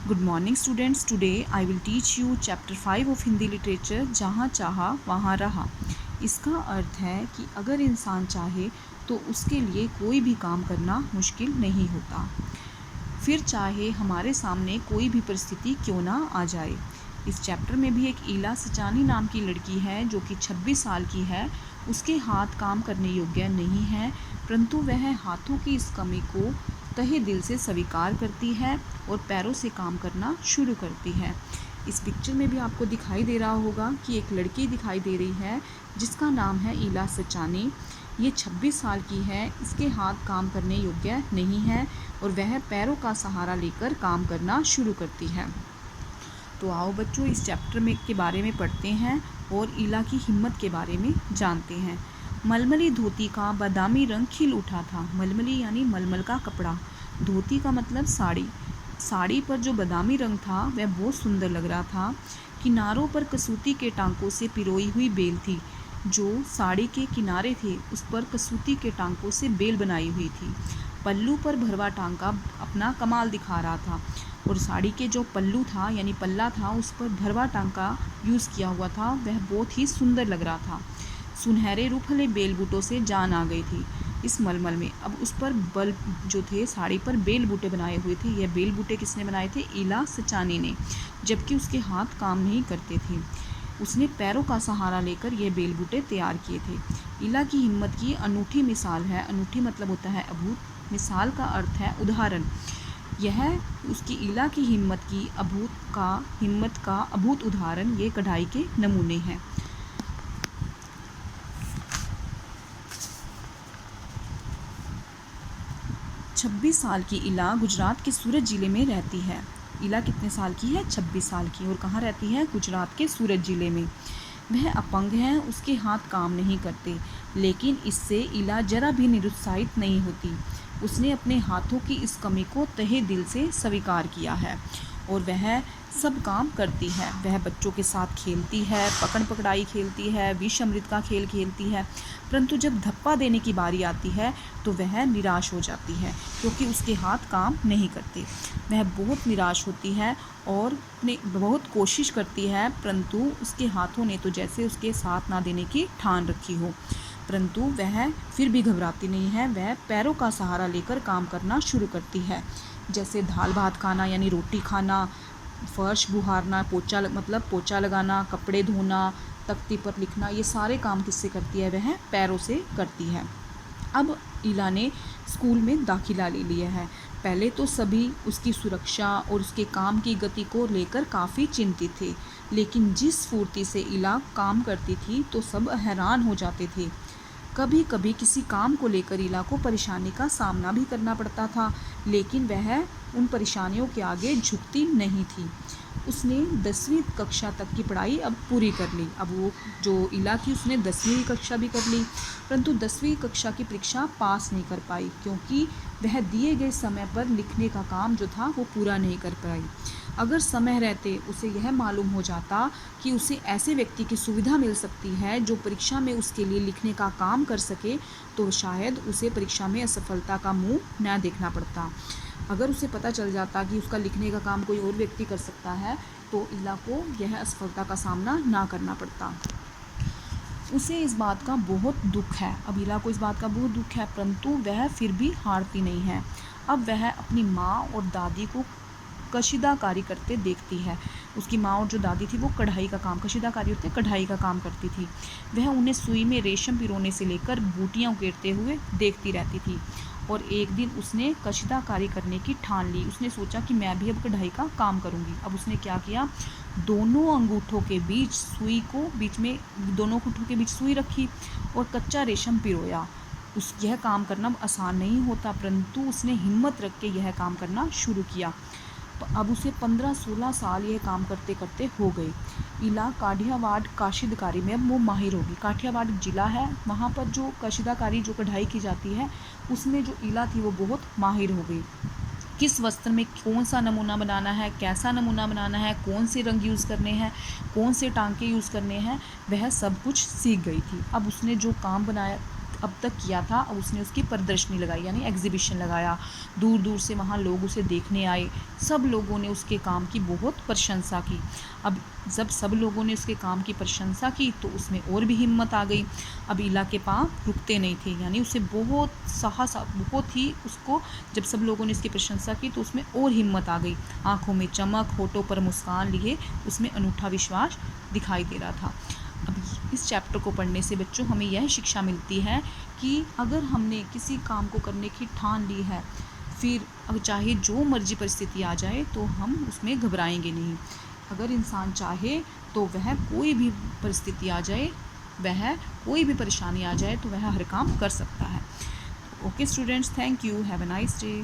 Good morning students, today I will teach you chapter 5 of Hindi literature, जहाँ चाहा वहाँ रहा। इसका अर्थ है कि अगर इंसान चाहे तो उसके लिए कोई भी काम करना मुश्किल नहीं होता, फिर चाहे हमारे सामने कोई भी परिस्थिति क्यों ना आ जाए। इस चैप्टर में भी एक ईला सचानी नाम की लड़की है जो कि 26 साल की है। उसके हाथ काम करने योग्य नहीं है, परंतु वह हाथों की इस कमी को तहे दिल से स्वीकार करती है और पैरों से काम करना शुरू करती है। इस पिक्चर में भी आपको दिखाई दे रहा होगा कि एक लड़की दिखाई दे रही है जिसका नाम है ईला सचानी। ये 26 साल की है, इसके हाथ काम करने योग्य नहीं है और वह पैरों का सहारा लेकर काम करना शुरू करती है। तो आओ बच्चों, इस चैप्टर में के बारे में पढ़ते हैं और ईला की हिम्मत के बारे में जानते हैं। मलमली धोती का बादामी रंग खिल उठा था। मलमली यानी मलमल का कपड़ा, धोती का मतलब साड़ी। साड़ी पर जो बादामी रंग था वह बहुत सुंदर लग रहा था। किनारों पर कसूती के टांकों से पिरोई हुई बेल थी। जो साड़ी के किनारे थे उस पर कसूती के टांकों से बेल बनाई हुई थी। पल्लू पर भरवा टांका अपना कमाल दिखा रहा था और साड़ी के जो पल्लू था यानी पल्ला था उस पर भरवा टांका यूज़ किया हुआ था, वह बहुत ही सुंदर लग रहा था। सुनहरे रूपहले बेल बूटों से जान आ गई थी इस मलमल में। अब उस पर बल जो थे साड़ी पर बेल बूटे बनाए हुए थे। यह बेल बूटे किसने बनाए थे? ईला सचानी ने, जबकि उसके हाथ काम नहीं करते थे। उसने पैरों का सहारा लेकर ये बेल बूटे तैयार किए थे। ईला की हिम्मत की अनूठी मिसाल है। अनूठी मतलब होता है अभूत, मिसाल का अर्थ है उदाहरण। यह उसकी ईला की हिम्मत का अभूत उदाहरण ये कढ़ाई के नमूने हैं। छब्बीस साल की ईला गुजरात के सूरत ज़िले में रहती है। ईला कितने साल की है? 26 साल की। और कहाँ रहती है? गुजरात के सूरत ज़िले में। वह अपंग है, उसके हाथ काम नहीं करते, लेकिन इससे ईला जरा भी निरुत्साहित नहीं होती। उसने अपने हाथों की इस कमी को तहे दिल से स्वीकार किया है और वह सब काम करती है। वह बच्चों के साथ खेलती है, पकड़ पकड़ाई खेलती है, विष अमृत का खेल खेलती है, परंतु जब धप्पा देने की बारी आती है तो वह निराश हो जाती है क्योंकि उसके हाथ काम नहीं करते। वह बहुत निराश होती है और अपने बहुत कोशिश करती है, परंतु उसके हाथों ने तो जैसे उसके साथ ना देने की ठान रखी हो, परंतु वह फिर भी घबराती नहीं है। वह पैरों का सहारा लेकर काम करना शुरू करती है, जैसे दाल भात खाना यानी रोटी खाना, फर्श बुहारना, पोछा लगाना, कपड़े धोना, तख्ती पर लिखना, ये सारे काम किससे करती है? वह पैरों से करती है। अब ईला ने स्कूल में दाखिला ले लिया है। पहले तो सभी उसकी सुरक्षा और उसके काम की गति को लेकर काफ़ी चिंतित थे, लेकिन जिस फुर्ती से ईला काम करती थी तो सब हैरान हो जाते थे। कभी कभी किसी काम को लेकर ईला को परेशानी का सामना भी करना पड़ता था, लेकिन वह उन परेशानियों के आगे झुकती नहीं थी। उसने 10वीं कक्षा तक की पढ़ाई अब पूरी कर ली। अब वो जो ईला थी उसने 10वीं कक्षा भी कर ली, परंतु 10वीं कक्षा की परीक्षा पास नहीं कर पाई क्योंकि वह दिए गए समय पर लिखने का काम जो था वो पूरा नहीं कर पाई। अगर समय रहते उसे यह मालूम हो जाता कि उसे ऐसे व्यक्ति की सुविधा मिल सकती है जो परीक्षा में उसके लिए लिखने का काम कर सके, तो शायद उसे परीक्षा में असफलता का मुंह न देखना पड़ता। अगर उसे पता चल जाता कि उसका लिखने का काम कोई और व्यक्ति कर सकता है तो ईला को यह असफलता का सामना ना करना पड़ता। उसे इस बात का बहुत दुख है। अब ईला को इस बात का बहुत दुख है, परंतु वह फिर भी हारती नहीं है। अब वह अपनी माँ और दादी को कशीदाकारी करते देखती है। उसकी माँ और जो दादी थी वो कढ़ाई का काम, कशीदाकारी होते कढ़ाई का काम करती थी। वह उन्हें सुई में रेशम पिरोने से लेकर बूटियाँ उकेरते हुए देखती रहती थी और एक दिन उसने कशीदाकारी करने की ठान ली। उसने सोचा कि मैं भी अब कढ़ाई का काम करूँगी। अब उसने क्या किया, दोनों अंगूठों के बीच दोनों अंगूठों के बीच सुई रखी और कच्चा रेशम पिरोया। यह काम करना आसान नहीं होता, परंतु उसने हिम्मत रख के यह काम करना शुरू किया। अब उसे 15-16 साल यह काम करते करते हो गए। ईला काठियावाड़ काशीदकारी में अब वो माहिर होगी। काठियावाड़ जिला है, वहाँ पर जो कशीदाकारी जो कढ़ाई की जाती है उसमें जो ईला थी वो बहुत माहिर हो गई। किस वस्त्र में कौन सा नमूना बनाना है, कैसा नमूना बनाना है, कौन से रंग यूज़ करने हैं, कौन से टांके यूज़ करने हैं, वह सब कुछ सीख गई थी। अब उसने जो काम अब तक किया था, अब उसने उसकी प्रदर्शनी लगाई यानी एग्जीबिशन लगाया। दूर दूर से वहाँ लोग उसे देखने आए, सब लोगों ने उसके काम की बहुत प्रशंसा की। अब जब सब लोगों ने उसके काम की प्रशंसा की तो उसमें और भी हिम्मत आ गई। अब इला के पाँव रुकते नहीं थे, यानी उसे बहुत साहस, बहुत ही उसको, जब सब लोगों ने इसकी प्रशंसा की तो उसमें और हिम्मत आ गई। आँखों में चमक, होठों पर मुस्कान लिए उसमें अनूठा विश्वास दिखाई दे रहा था। अब इस चैप्टर को पढ़ने से बच्चों हमें यह शिक्षा मिलती है कि अगर हमने किसी काम को करने की ठान ली है, फिर अब चाहे जो मर्जी परिस्थिति आ जाए तो हम उसमें घबराएंगे नहीं। अगर इंसान चाहे तो वह कोई भी परिस्थिति आ जाए, वह कोई भी परेशानी आ जाए तो वह हर काम कर सकता है। Okay students, thank you, have a nice day.